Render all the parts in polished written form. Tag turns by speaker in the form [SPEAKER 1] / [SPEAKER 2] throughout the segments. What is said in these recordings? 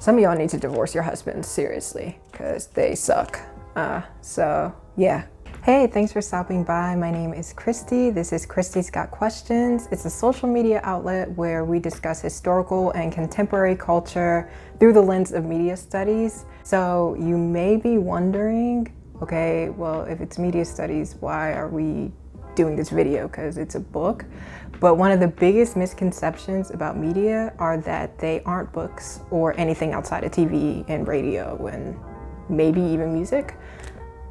[SPEAKER 1] Some of y'all need to divorce your husbands, seriously, because they suck. So yeah. Hey, thanks for stopping by. My name is Christy. This is Christy's Got Questions. It's a social media outlet where we discuss historical and contemporary culture through the lens of media studies. So you may be wondering, okay, well, if it's media studies, why are we doing this video? Because it's a book. But one of the biggest misconceptions about media are that they aren't books or anything outside of TV and radio and maybe even music.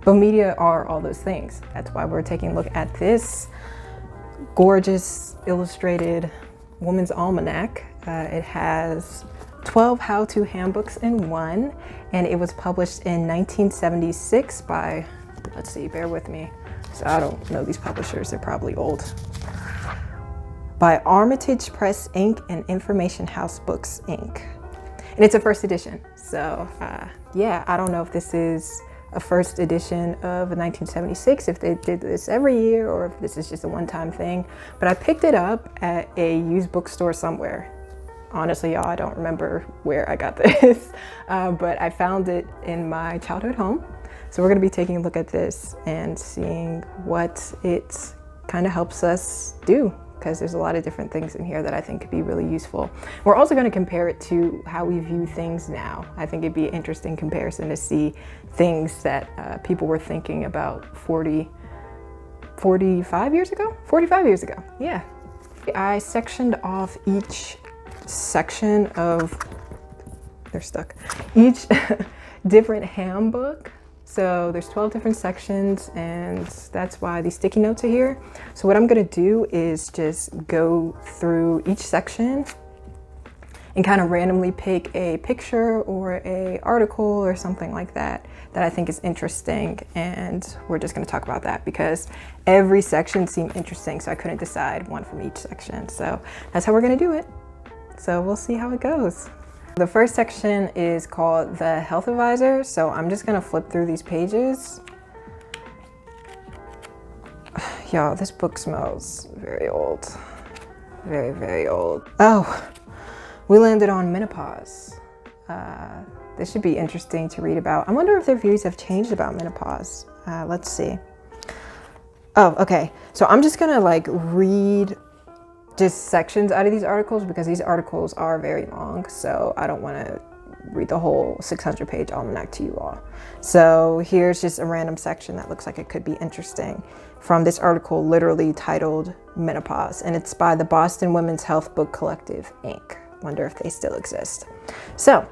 [SPEAKER 1] But media are all those things. That's why we're taking a look at this gorgeous illustrated woman's almanac. It has 12 how-to handbooks in one, and it was published in 1976 by, let's see, bear with me. So I don't know these publishers, they're probably old. By Armitage Press Inc. and Information House Books Inc. And it's a first edition. So yeah, I don't know if this is a first edition of 1976, if they did this every year or if this is just a one-time thing. But I picked it up at a used bookstore somewhere. Honestly, y'all, I don't remember where I got this, but I found it in my childhood home. So we're gonna be taking a look at this and seeing what it kind of helps us do, because there's a lot of different things in here that I think could be really useful. We're also going to compare it to how we view things now. I think it'd be an interesting comparison to see things that people were thinking about 45 years ago? 45 years ago, yeah. I sectioned off each section of, they're stuck, each different handbook. So there's 12 different sections, and that's why these sticky notes are here. So what I'm gonna do is just go through each section and kind of randomly pick a picture or a article or something like that that I think is interesting, and we're just gonna talk about that because every section seemed interesting, so I couldn't decide one from each section. So that's how we're gonna do it. So we'll see how it goes. The first section is called the Health Advisor, so I'm just gonna flip through these pages. Y'all, this book smells very old. Very, very old. Oh, we landed on menopause. This should be interesting to read about. I wonder if their views have changed about menopause. Let's see. Oh, okay. So I'm just gonna read just sections out of these articles because these articles are very long, so I don't want to read the whole 600-page almanac to you all. So here's just a random section that looks like it could be interesting from this article literally titled Menopause, and it's by the Boston Women's Health Book Collective, Inc. Wonder if they still exist. So,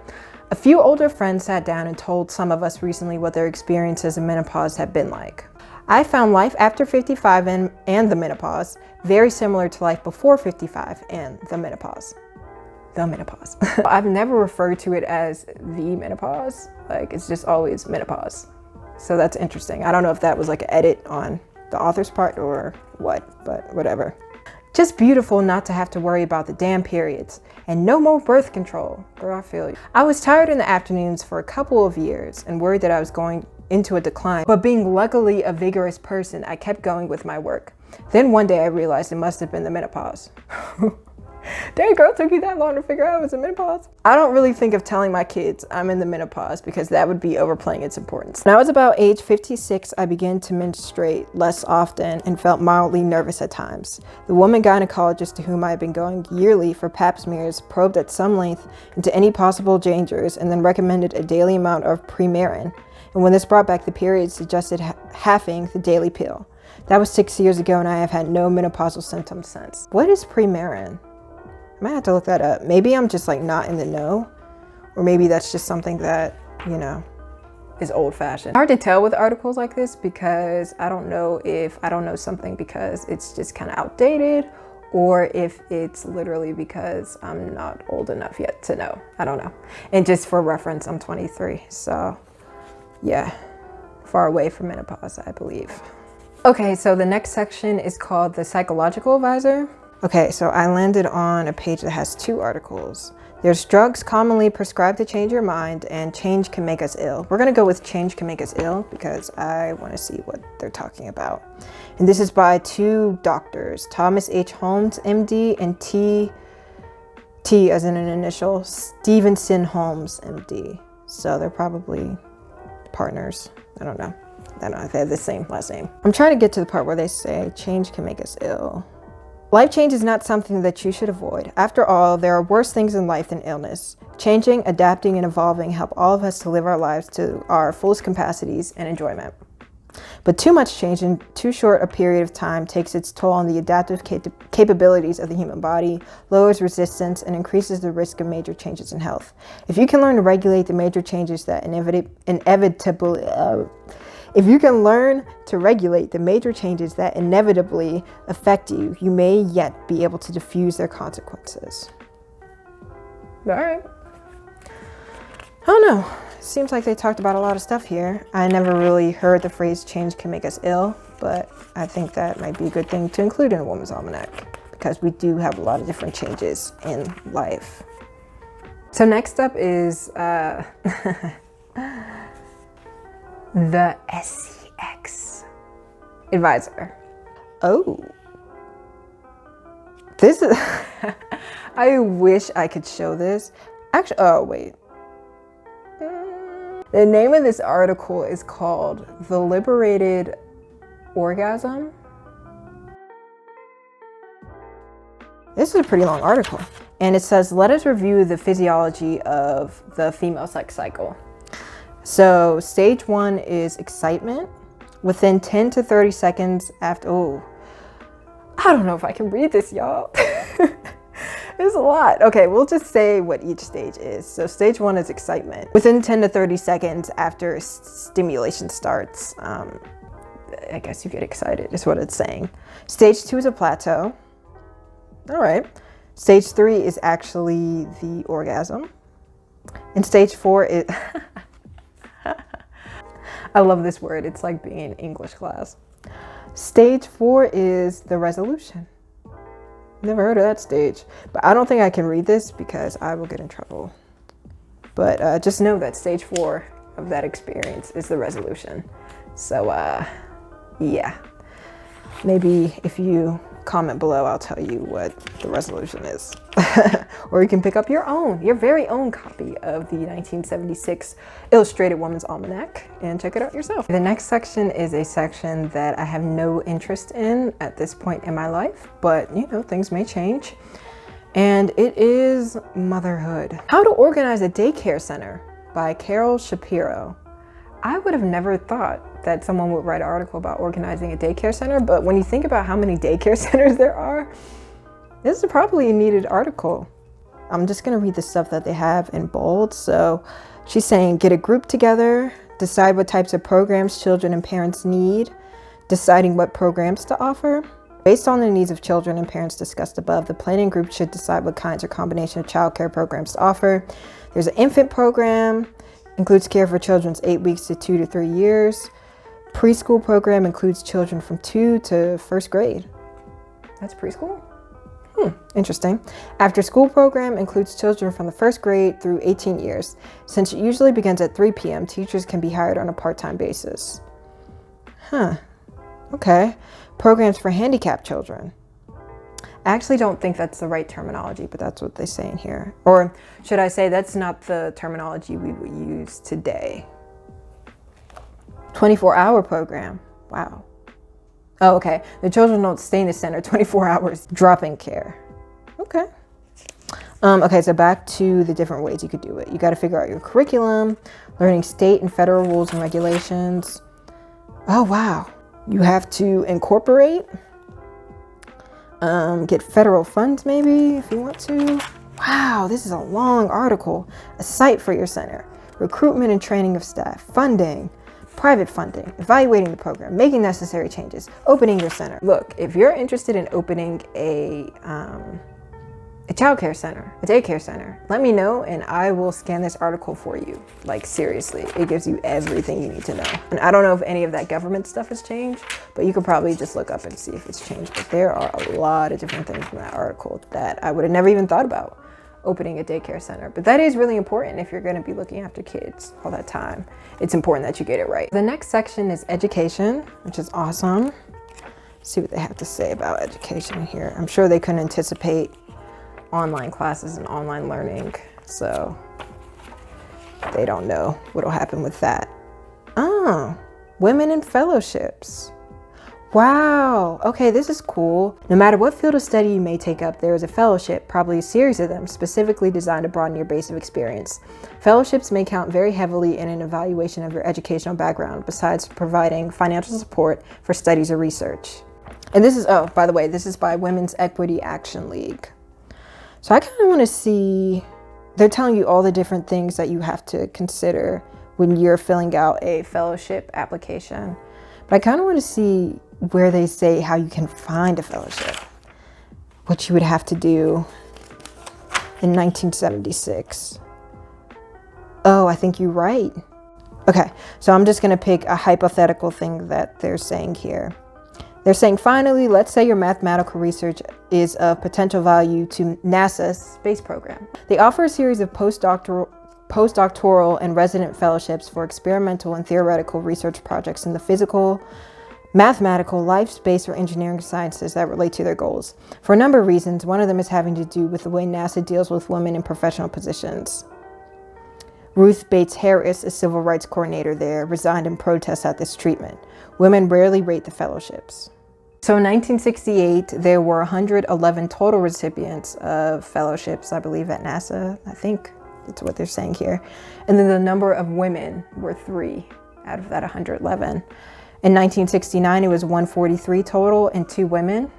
[SPEAKER 1] a few older friends sat down and told some of us recently what their experiences in menopause had been like. I found life after 55 and the menopause very similar to life before 55 and the menopause. The menopause. I've never referred to it as the menopause. It's just always menopause. So that's interesting. I don't know if that was an edit on the author's part or what, but whatever. Just beautiful not to have to worry about the damn periods and no more birth control. Girl, I feel you. I was tired in the afternoons for a couple of years and worried that I was going into a decline, but being luckily a vigorous person, I kept going with my work. Then one day I realized it must have been the menopause. Dang, girl, took you that long to figure out it was a menopause? I don't really think of telling my kids I'm in the menopause because that would be overplaying its importance. When I was about age 56, I began to menstruate less often and felt mildly nervous at times. The woman gynecologist to whom I had been going yearly for pap smears probed at some length into any possible dangers and then recommended a daily amount of Premarin. And when this brought back the period, suggested halving the daily pill. That was 6 years ago, and I have had no menopausal symptoms since. What is Premarin? I might have to look that up. Maybe I'm just not in the know, or maybe that's just something that, is old-fashioned. Hard to tell with articles like this because I don't know if I don't know something because it's just kind of outdated, or if it's literally because I'm not old enough yet to know. I don't know. And just for reference, I'm 23, so yeah, far away from menopause, I believe. Okay, so the next section is called the Psychological Advisor. Okay, so I landed on a page that has two articles. There's drugs commonly prescribed to change your mind, and change can make us ill. We're gonna go with change can make us ill because I wanna see what they're talking about. And this is by two doctors, Thomas H. Holmes, MD, and T as in an initial, Stevenson Holmes, MD. So they're probably partners. I don't know if they have the same last name. I'm trying to get to the part where they say change can make us ill. Life change is not something that you should avoid. After all, there are worse things in life than illness. Changing, adapting, and evolving help all of us to live our lives to our fullest capacities and enjoyment. But too much change in too short a period of time takes its toll on the adaptive capabilities of the human body, lowers resistance, and increases the risk of major changes in health. If you can learn to regulate the major changes that inevitably affect you, you may yet be able to diffuse their consequences. All right. I don't know. Seems like they talked about a lot of stuff here. I never really heard the phrase change can make us ill, but I think that might be a good thing to include in a woman's almanac because we do have a lot of different changes in life. So next up is the SCX advisor. Oh, this is, I wish I could show this. Actually, oh wait. The name of this article is called The Liberated Orgasm. This is a pretty long article. And it says, let us review the physiology of the female sex cycle. So stage 1 is excitement. Within 10 to 30 seconds after, oh, I don't know if I can read this, y'all. There's a lot. Okay, we'll just say what each stage is. So stage 1 is excitement. Within 10 to 30 seconds after stimulation starts, I guess you get excited is what it's saying. Stage 2 is a plateau. All right. Stage 3 is actually the orgasm. And stage 4 is, I love this word. It's like being in English class. Stage 4 is the resolution. Never heard of that stage, but I don't think I can read this because I will get in trouble. But just know that stage 4 of that experience is the resolution. So yeah, maybe if you comment below, I'll tell you what the resolution is. Or you can pick up your very own copy of the 1976 Illustrated Woman's Almanac and check it out yourself. The next section is a section that I have no interest in at this point in my life, but you know, things may change. And it is motherhood. How to Organize a Daycare Center by Carol Shapiro. I would have never thought that someone would write an article about organizing a daycare center, but when you think about how many daycare centers there are, this is probably a needed article. I'm just gonna read the stuff that they have in bold. So she's saying, get a group together, decide what types of programs children and parents need, deciding what programs to offer. Based on the needs of children and parents discussed above, the planning group should decide what kinds or combination of childcare programs to offer. There's an infant program, includes care for children's 8 weeks to 2 to 3 years. Preschool program includes children from 2 to 1st grade. That's preschool? Interesting. After school program includes children from the 1st grade through 18 years. Since it usually begins at 3 p.m., teachers can be hired on a part-time basis. Okay. Programs for handicapped children. I actually don't think that's the right terminology, but that's what they say in here. Or should I say that's not the terminology we would use today. 24-hour program. Wow. Oh, okay. The children don't stay in the center 24 hours, drop-in care. Okay. Okay, so back to the different ways you could do it. You got to figure out your curriculum, learning state and federal rules and regulations. Oh, wow. You have to incorporate, get federal funds maybe if you want to. Wow, this is a long article. A site for your center, recruitment and training of staff, funding, private funding, evaluating the program, making necessary changes, opening your center. Look, if you're interested in opening a childcare center, a daycare center, let me know and I will scan this article for you. Like seriously, it gives you everything you need to know. And I don't know if any of that government stuff has changed, but you could probably just look up and see if it's changed. But there are a lot of different things from that article that I would have never even thought about opening a daycare center. But that is really important if you're going to be looking after kids all that time. It's important that you get it right. The next section is education, which is awesome. Let's see what they have to say about education here. I'm sure they couldn't anticipate online classes and online learning, so they don't know what'll happen with that. Oh, women in fellowships. Wow, okay, this is cool. No matter what field of study you may take up, there is a fellowship, probably a series of them, specifically designed to broaden your base of experience. Fellowships may count very heavily in an evaluation of your educational background, besides providing financial support for studies or research. And this is, oh, by the way, this is by Women's Equity Action League. So I kind of want to see, they're telling you all the different things that you have to consider when you're filling out a fellowship application. But I kind of want to see where they say how you can find a fellowship, what you would have to do in 1976. Oh, I think you're right. Okay, so I'm just going to pick a hypothetical thing that they're saying here. They're saying, finally, let's say your mathematical research is of potential value to NASA's space program. They offer a series of postdoctoral and resident fellowships for experimental and theoretical research projects in the physical, mathematical, life, space, or engineering sciences that relate to their goals. For a number of reasons, one of them is having to do with the way NASA deals with women in professional positions. Ruth Bates Harris, a civil rights coordinator there, resigned in protest at this treatment. Women rarely rate the fellowships. So in 1968, there were 111 total recipients of fellowships, I believe, at NASA. I think that's what they're saying here. And then the number of women were 3 out of that 111. In 1969, it was 143 total and 2 women.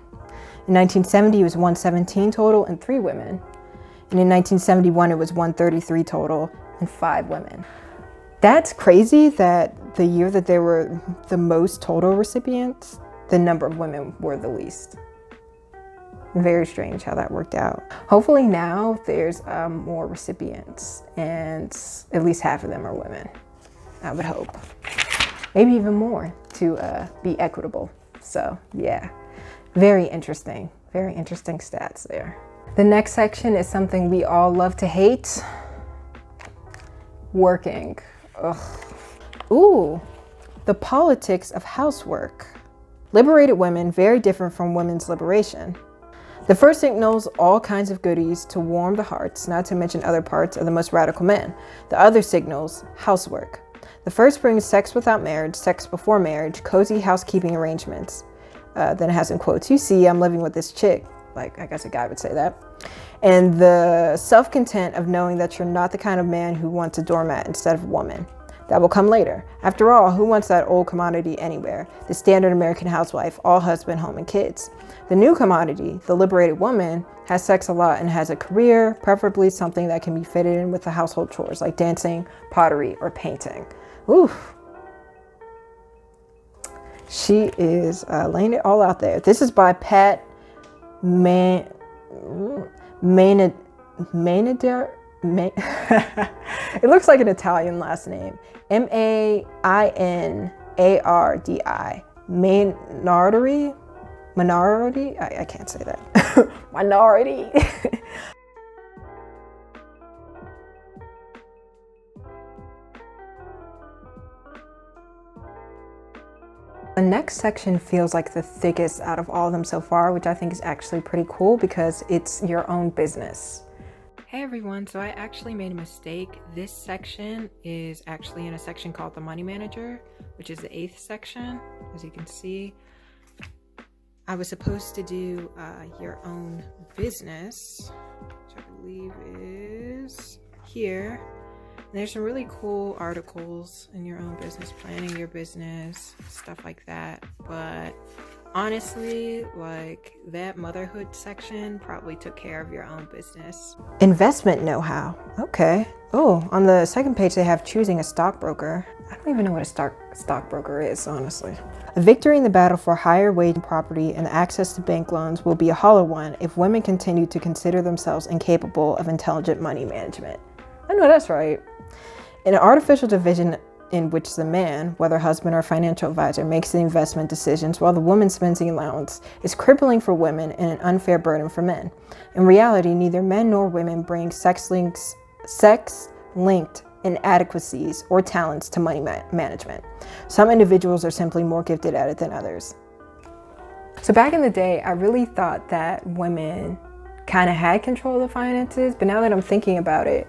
[SPEAKER 1] In 1970, it was 117 total and 3 women. And in 1971, it was 133 total and 5 women. That's crazy that the year that there were the most total recipients, the number of women were the least. Very strange how that worked out. Hopefully now there's more recipients and at least half of them are women. I would hope. Maybe even more to be equitable. So yeah, very interesting stats there. The next section is something we all love to hate. Working. Ugh. Ooh, the politics of housework. Liberated women, very different from women's liberation. The first signals all kinds of goodies to warm the hearts, not to mention other parts of the most radical men. The other signals housework. The first brings sex without marriage, sex before marriage, cozy housekeeping arrangements. Then it has in quotes, you see, I'm living with this chick. Like, I guess a guy would say that. And the self-content of knowing that you're not the kind of man who wants a doormat instead of a woman. That will come later. After all, who wants that old commodity anywhere? The standard American housewife, all husband, home, and kids. The new commodity, the liberated woman, has sex a lot and has a career, preferably something that can be fitted in with the household chores like dancing, pottery, or painting. Oof. She is laying it all out there. This is by Pat Mainader. It looks like an Italian last name. Mainardi. Minority? I can't say that. Minority. The next section feels like the thickest out of all of them so far, which I think is actually pretty cool because it's your own business. Hey everyone, so I actually made a mistake. This section is actually in a section called the Money Manager, which is the 8th section, as you can see. I was supposed to do your own business, which I believe is here. And there's some really cool articles in your own business, planning your business, stuff like that. But honestly, like that motherhood section probably took care of your own business. Investment know-how. Okay. Oh, on the second page, they have choosing a stockbroker. I don't even know what a stockbroker is, honestly. A victory in the battle for higher wage and property and access to bank loans will be a hollow one if women continue to consider themselves incapable of intelligent money management. I know that's right. In an artificial division in which the man, whether husband or financial advisor, makes the investment decisions while the woman spends the allowance, is crippling for women and an unfair burden for men. In reality, neither men nor women bring sex-linked inadequacies or talents to money management. Some individuals are simply more gifted at it than others. So back in the day, I really thought that women kind of had control of the finances. But now that I'm thinking about it,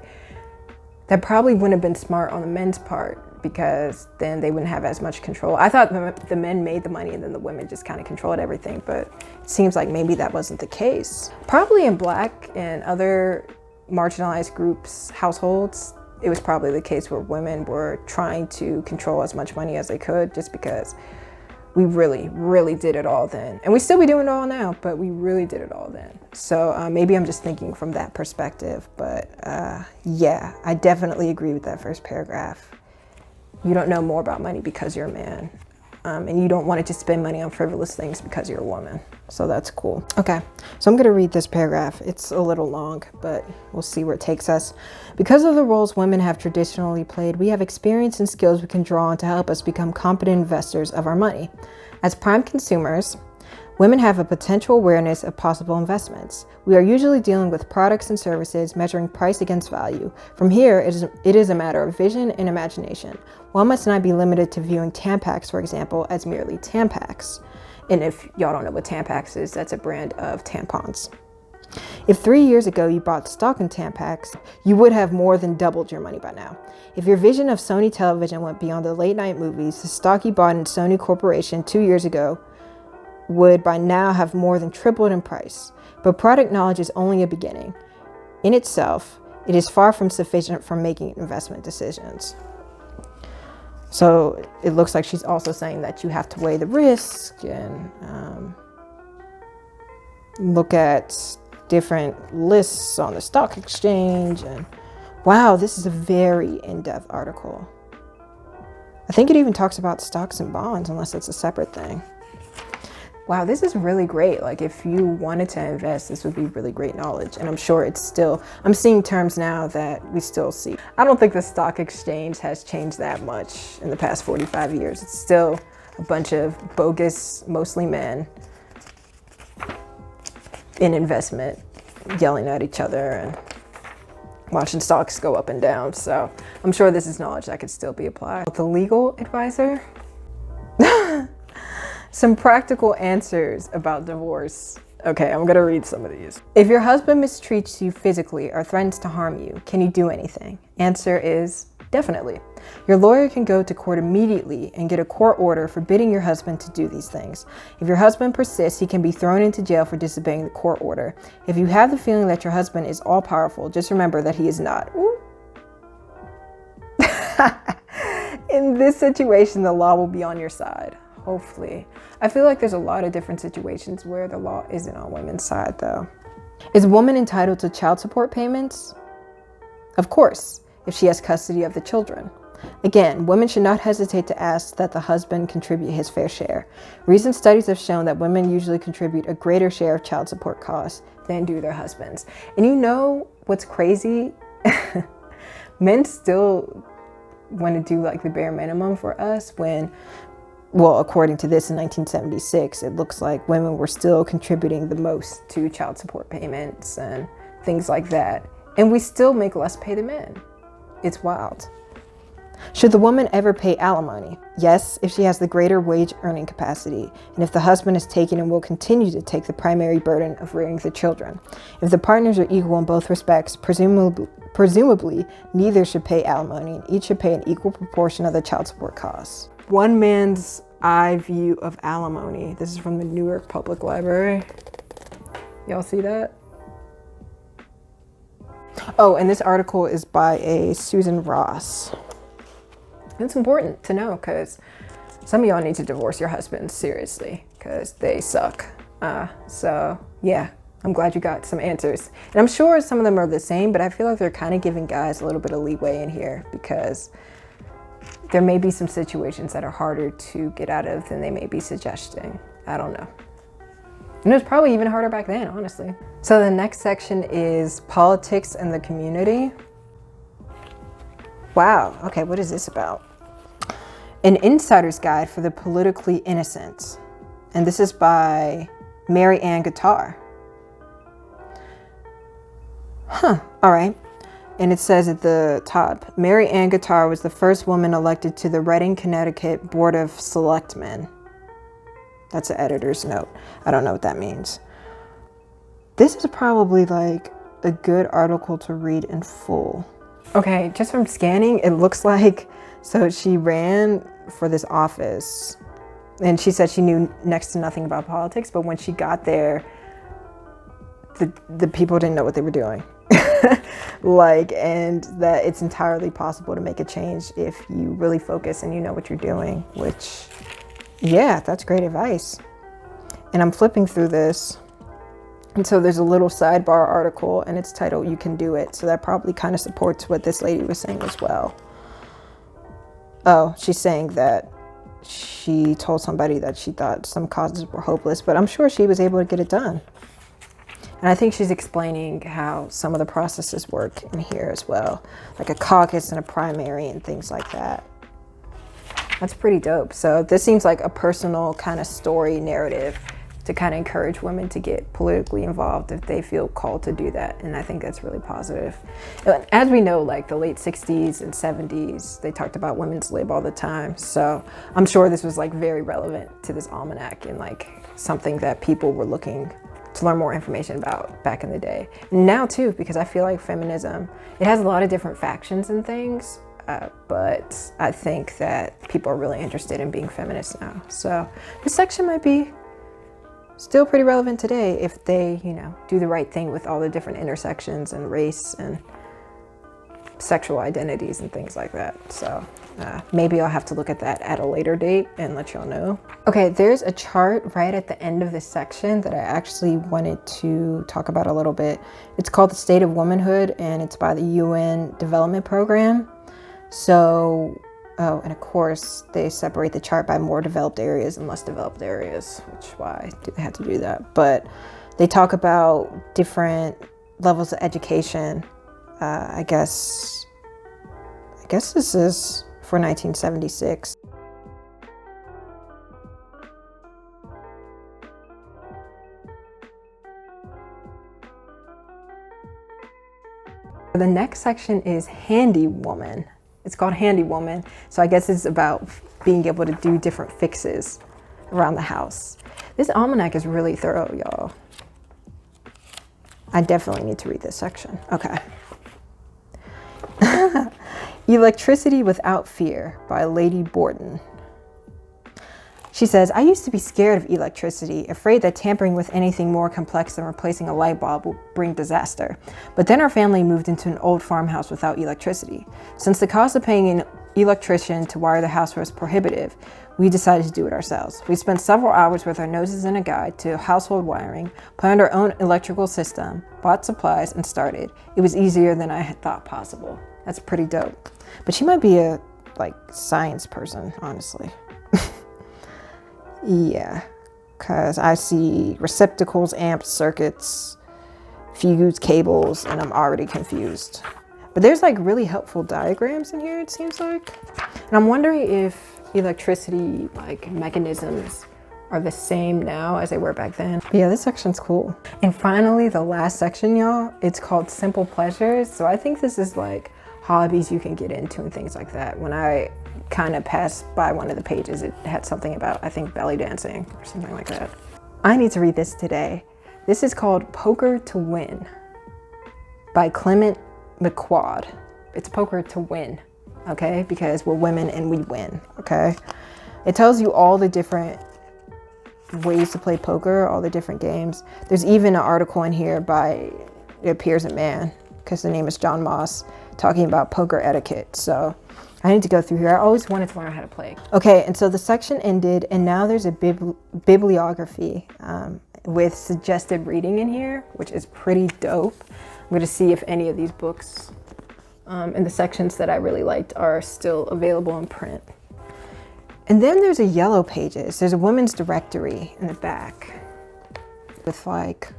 [SPEAKER 1] that probably wouldn't have been smart on the men's part, because then they wouldn't have as much control. I thought the men made the money and then the women just kind of controlled everything, but it seems like maybe that wasn't the case. Probably in Black and other marginalized groups, households, it was probably the case where women were trying to control as much money as they could, just because we really did it all then. And we still be doing it all now, but we really did it all then. So maybe I'm just thinking from that perspective, but yeah, I definitely agree with that first paragraph. You don't know more about money because you're a man. And you don't want to just spend money on frivolous things because you're a woman. So that's cool. Okay, so I'm gonna read this paragraph. It's a little long, but we'll see where it takes us. Because of the roles women have traditionally played, we have experience and skills we can draw on to help us become competent investors of our money. As prime consumers, women have a potential awareness of possible investments. We are usually dealing with products and services, measuring price against value. From here, it is a matter of vision and imagination. One must not be limited to viewing Tampax, for example, as merely Tampax. And if y'all don't know what Tampax is, that's a brand of tampons. If 3 years ago you bought stock in Tampax, you would have more than doubled your money by now. If your vision of Sony television went beyond the late night movies, the stock you bought in Sony Corporation 2 years ago would by now have more than tripled in price. But product knowledge is only a beginning. In itself, it is far from sufficient for making investment decisions. So it looks like she's also saying that you have to weigh the risk and look at different lists on the stock exchange. And wow, this is a very in-depth article. I think it even talks about stocks and bonds, unless it's a separate thing. Wow, this is really great. Like, if you wanted to invest, this would be really great knowledge. And I'm sure it's still, I'm seeing terms now that we still see. I don't think the stock exchange has changed that much in the past 45 years. It's still a bunch of bogus, mostly men, in investment, yelling at each other and watching stocks go up and down. So I'm sure this is knowledge that could still be applied. The legal advisor. Some practical answers about divorce. Okay, I'm gonna read some of these. If your husband mistreats you physically or threatens to harm you, can you do anything? Answer is definitely. Your lawyer can go to court immediately and get a court order forbidding your husband to do these things. If your husband persists, he can be thrown into jail for disobeying the court order. If you have the feeling that your husband is all powerful, just remember that he is not. In this situation, the law will be on your side. Hopefully. I feel like there's a lot of different situations where the law isn't on women's side, though. Is a woman entitled to child support payments? Of course, if she has custody of the children. Again, women should not hesitate to ask that the husband contribute his fair share. Recent studies have shown that women usually contribute a greater share of child support costs than do their husbands. And you know what's crazy? Men still want to do like the bare minimum for us when, well, according to this in 1976, it looks like women were still contributing the most to child support payments and things like that. And we still make less pay than men. It's wild. Should the woman ever pay alimony? Yes, if she has the greater wage earning capacity, and if the husband is taking and will continue to take the primary burden of rearing the children. If the partners are equal in both respects, presumably neither should pay alimony, and each should pay an equal proportion of the child support costs. One man's eye view of alimony. This is from the Newark Public Library. Y'all see that? Oh, and this article is by a Susan Ross. It's important to know because some of y'all need to divorce your husbands seriously because they suck. So yeah, I'm glad you got some answers. And I'm sure some of them are the same, but I feel like they're kind of giving guys a little bit of leeway in here because there may be some situations that are harder to get out of than they may be suggesting. I don't know. And it was probably even harder back then, honestly. So the next section is politics and the community. Wow, okay, what is this about? An Insider's Guide for the Politically Innocent. And this is by Mary Ann Guitar. Huh, all right. And it says at the top, Mary Ann Guitar was the first woman elected to the Reading, Connecticut Board of Selectmen. That's an editor's note. I don't know what that means. This is probably like a good article to read in full. Okay, just from scanning, it looks like, so she ran for this office and she said she knew next to nothing about politics, but when she got there, the people didn't know what they were doing. Like, and that it's entirely possible to make a change if you really focus and you know what you're doing, which, yeah, that's great advice. And I'm flipping through this. And so there's a little sidebar article and it's titled, "You Can Do It." So that probably kind of supports what this lady was saying as well. Oh, she's saying that she told somebody that she thought some causes were hopeless, but I'm sure she was able to get it done. And I think she's explaining how some of the processes work in here as well, like a caucus and a primary and things like that. That's pretty dope. So this seems like a personal kind of story narrative to kind of encourage women to get politically involved if they feel called to do that. And I think that's really positive. As we know, like the late 60s and 70s, they talked about women's lib all the time. So I'm sure this was like very relevant to this almanac and like something that people were looking to learn more information about back in the day. Now too, because I feel like feminism, it has a lot of different factions and things, but I think that people are really interested in being feminists now. So this section might be still pretty relevant today if they, you know, do the right thing with all the different intersections and race and sexual identities and things like that. So maybe I'll have to look at that at a later date and let y'all know. Okay, there's a chart right at the end of this section that I actually wanted to talk about a little bit. It's called The State of Womanhood and it's by the UN Development Program. So, oh, and of course they separate the chart by more developed areas and less developed areas, which why they had to do that. But they talk about different levels of education. I guess this is for 1976. The next section is Handy Woman. It's called Handy Woman. So I guess it's about being able to do different fixes around the house. This almanac is really thorough, y'all. I definitely need to read this section. Okay. Electricity Without Fear by Lady Borden. She says, "I used to be scared of electricity, afraid that tampering with anything more complex than replacing a light bulb will bring disaster. But then our family moved into an old farmhouse without electricity. Since the cost of paying an electrician to wire the house was prohibitive, we decided to do it ourselves. We spent several hours with our noses in a guide to household wiring, planned our own electrical system, bought supplies, and started. It was easier than I had thought possible." That's pretty dope. But she might be a science person, honestly. Yeah, because I see receptacles, amps, circuits, fuse cables, and I'm already confused. But there's like really helpful diagrams in here, it seems like. And I'm wondering if electricity mechanisms are the same now as they were back then. But yeah, this section's cool. And finally, the last section, y'all, it's called Simple Pleasures. So I think this is like hobbies you can get into and things like that. When I kind of passed by one of the pages, it had something about, I think, belly dancing or something like that. I need to read this today. This is called Poker to Win by Clement McQuad. It's poker to win, okay? Because we're women and we win, okay? It tells you all the different ways to play poker, all the different games. There's even an article in here by, it appears a man, because the name is John Moss, talking about poker etiquette. So I need to go through here. I always wanted to learn how to play. Okay, and so the section ended, and now there's a bibliography with suggested reading in here, which is pretty dope. I'm going to see if any of these books in the sections that I really liked are still available in print. And then there's a yellow pages. There's a women's directory in the back with like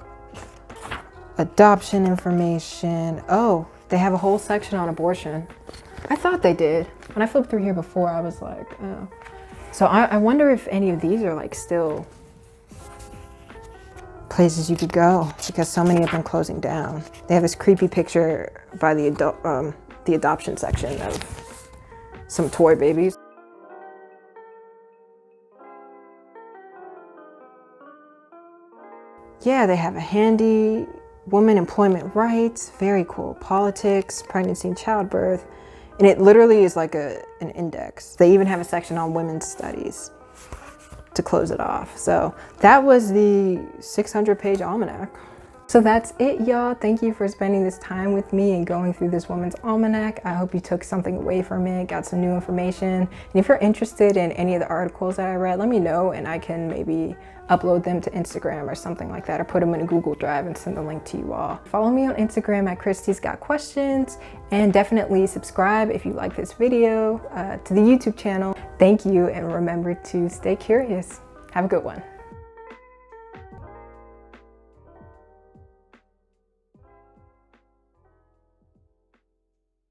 [SPEAKER 1] adoption information. Oh, they have a whole section on abortion. I thought they did. When I flipped through here before, I was like, oh. So I wonder if any of these are like still places you could go, because so many of them closing down. They have this creepy picture by the adoption section of some toy babies. yeah, they have a handy woman employment rights, very cool, politics, pregnancy and childbirth. And it literally is like an index. They even have a section on women's studies to close it off. So that was the 600-page almanac. So that's it, y'all. Thank you for spending this time with me and going through this woman's almanac. I hope you took something away from it, got some new information. And if you're interested in any of the articles that I read, let me know and I can maybe upload them to Instagram or something like that, or put them in a Google Drive and send the link to you all. Follow me on Instagram at Christi's Got Questions, and definitely subscribe if you like this video to the YouTube channel. Thank you, and remember to stay curious. Have a good one.